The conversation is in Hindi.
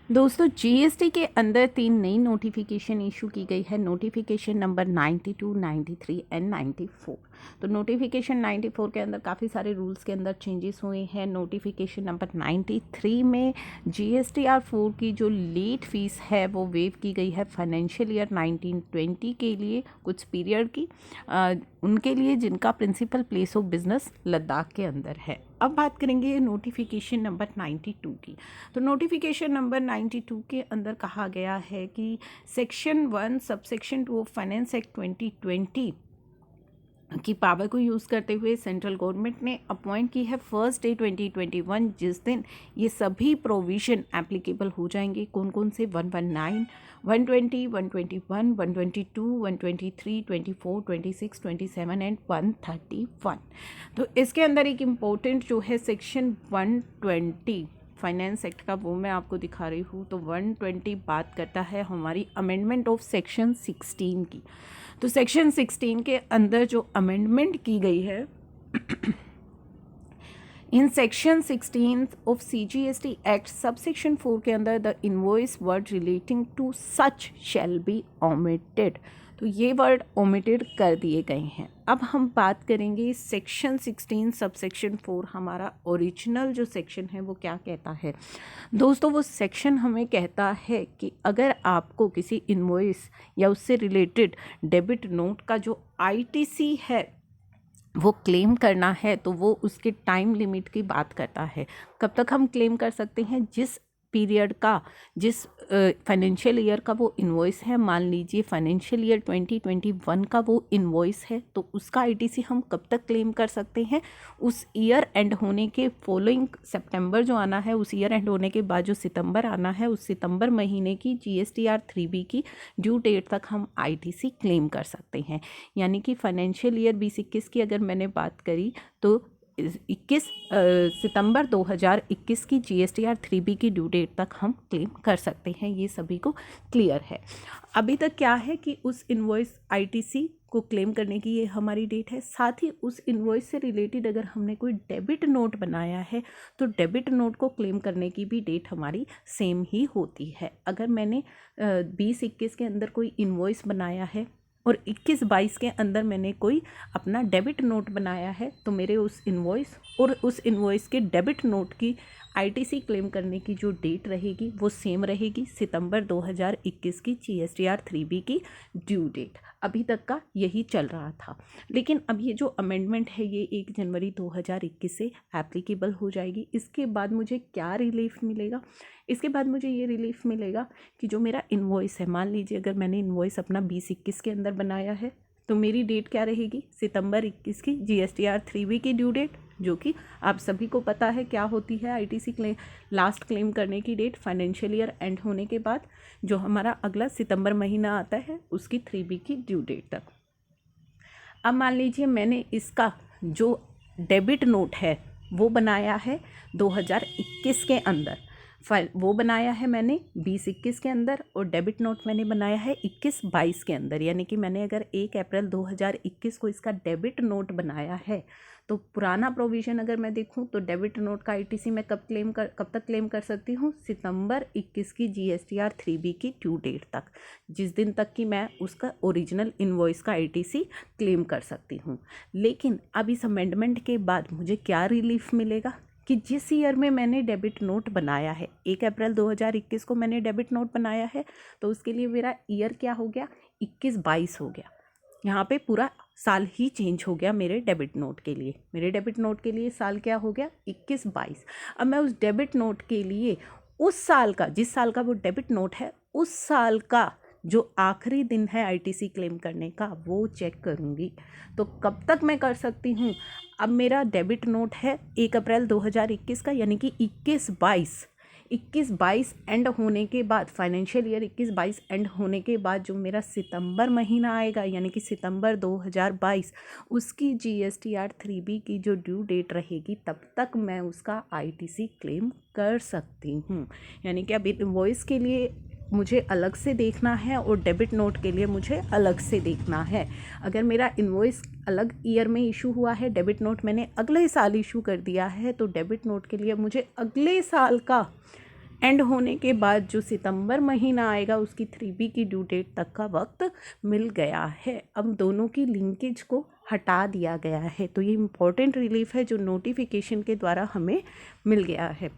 दोस्तों जीएसटी के अंदर 3 नई नोटिफिकेशन इशू की गई है। Notification number 92, 93 and 94। तो नोटिफिकेशन 94 के अंदर काफ़ी सारे रूल्स के अंदर चेंजेस हुए हैं। नोटिफिकेशन नंबर 93 में जीएसटीआर 4 की जो लेट फीस है वो वेव की गई है फाइनेंशियल ईयर 1920 के लिए कुछ पीरियड की उनके लिए जिनका principal place of business Ladakh के अंदर है। अब बात करेंगे नोटिफिकेशन नंबर 92 की। तो नोटिफिकेशन नंबर 92 के अंदर कहा गया है कि section 1 subsection 2 of finance act 2020 की पावर को यूज़ करते हुए सेंट्रल गवर्नमेंट ने अपॉइंट की है 1 डे 2021, जिस दिन ये सभी प्रोविज़न एप्लीकेबल हो जाएंगे। कौन कौन से? 119, 120, 121, 122, 123, 24, 26, 27 एंड 131। तो इसके अंदर एक इम्पोर्टेंट जो है सेक्शन 120 फाइनेंस एक्ट का, वो मैं आपको दिखा रही हूँ। तो 120 बात करता है हमारी अमेंडमेंट ऑफ सेक्शन 16 की। तो सेक्शन 16 के अंदर जो अमेंडमेंट की गई है in section 16 of CGST act subsection 4 के अंदर the invoice word relating to such shall be omitted. तो ये वर्ड ओमिटेड कर दिए गए हैं। अब हम बात करेंगे सेक्शन 16 सबसेक्शन 4, हमारा ओरिजिनल जो सेक्शन है वो क्या कहता है। दोस्तों वो सेक्शन हमें कहता है कि अगर आपको किसी इनवॉइस या उससे रिलेटेड डेबिट नोट का जो ITC है वो क्लेम करना है तो वो उसके टाइम लिमिट की बात करता है। कब तक हम क्लेम कर सकते हैं? जिस पीरियड का, जिस फाइनेंशियल ईयर का वो इनवॉइस है, मान लीजिए फाइनेंशियल ईयर 2021 का वो इनवॉइस है, तो उसका ITC हम कब तक क्लेम कर सकते हैं? उस ईयर एंड होने के फॉलोइंग सितंबर जो आना है, उस ईयर एंड होने के बाद जो सितंबर आना है, उस सितंबर महीने की GSTR 3B की ड्यू डेट तक हम ITC क्लेम कर सकते हैं। यानी कि फाइनेंशियल ईयर 2021 की अगर मैंने बात करी तो 21 सितंबर 2021 की GSTR 3B की ड्यू डेट तक हम क्लेम कर सकते हैं। ये सभी को क्लियर है। अभी तक क्या है कि उस इनवॉइस ITC को क्लेम करने की ये हमारी डेट है। साथ ही उस इनवॉइस से रिलेटेड अगर हमने कोई डेबिट नोट बनाया है तो डेबिट नोट को क्लेम करने की भी डेट हमारी सेम ही होती है। अगर मैंने 2021 के अंदर कोई इनवॉइस बनाया है और 21-22 के अंदर मैंने कोई अपना डेबिट नोट बनाया है तो मेरे उस इनवॉइस और उस इनवॉइस के डेबिट नोट की ITC क्लेम करने की जो डेट रहेगी वो सेम रहेगी, सितंबर 2021 की GSTR 3B की ड्यू डेट। अभी तक का यही चल रहा था, लेकिन अब ये जो अमेंडमेंट है ये 1 जनवरी 2021 से एप्लीकेबल हो जाएगी। इसके बाद मुझे क्या रिलीफ मिलेगा? इसके बाद मुझे ये रिलीफ मिलेगा कि जो मेरा इनवॉइस है, मान लीजिए अगर मैंने इनवॉइस अपना 2021 के अंदर बनाया है तो मेरी डेट क्या रहेगी? सितंबर 21 की GSTR 3B की ड्यू डेट, जो कि आप सभी को पता है क्या होती है ITC क्लेम, लास्ट क्लेम करने की डेट फाइनेंशियल ईयर एंड होने के बाद जो हमारा अगला सितंबर महीना आता है उसकी 3B की ड्यू डेट तक। अब मान लीजिए मैंने इसका जो डेबिट नोट है वो बनाया है 2021 के अंदर, वो बनाया है मैंने 2021 के अंदर, और डेबिट नोट मैंने बनाया है 21-22 के अंदर। यानी कि मैंने अगर 1 अप्रैल 2021 को इसका डेबिट नोट बनाया है तो पुराना प्रोविज़न अगर मैं देखूं तो डेबिट नोट का ITC मैं कब तक क्लेम कर सकती हूं? सितंबर 21 की GSTR 3B की ड्यू डेट तक, जिस दिन तक कि मैं उसका ओरिजिनल इनवॉइस का ITC क्लेम कर सकती हूं। लेकिन अब इस अमेंडमेंट के बाद मुझे क्या रिलीफ मिलेगा कि जिस ईयर में मैंने डेबिट नोट बनाया है, 1 अप्रैल 2021 को मैंने डेबिट नोट बनाया है तो उसके लिए मेरा ईयर क्या हो गया? 21-22 हो गया। यहाँ पे पूरा साल ही चेंज हो गया मेरे डेबिट नोट के लिए। मेरे डेबिट नोट के लिए साल क्या हो गया? 21-22। अब मैं उस डेबिट नोट के लिए उस साल का, जिस साल का वो डेबिट नोट है, उस साल का जो आखिरी दिन है ITC क्लेम करने का वो चेक करूँगी। तो कब तक मैं कर सकती हूँ? अब मेरा डेबिट नोट है 1 अप्रैल 2021 का, यानी कि 21-22 एंड होने के बाद, फाइनेंशियल ईयर 21-22 एंड होने के बाद जो मेरा सितंबर महीना आएगा, यानी कि सितंबर 2022, उसकी GSTR 3B की जो ड्यू डेट रहेगी तब तक मैं उसका ITC क्लेम कर सकती हूँ। यानी कि अब इनवॉइस के लिए मुझे अलग से देखना है और डेबिट नोट के लिए मुझे अलग से देखना है। अगर मेरा इनवॉइस अलग ईयर में इशू हुआ है, डेबिट नोट मैंने अगले साल इशू कर दिया है, तो डेबिट नोट के लिए मुझे अगले साल का एंड होने के बाद जो सितंबर महीना आएगा उसकी 3B की ड्यू डेट तक का वक्त मिल गया है। अब दोनों की लिंकेज को हटा दिया गया है। तो ये इम्पोर्टेंट रिलीफ है जो नोटिफिकेशन के द्वारा हमें मिल गया है।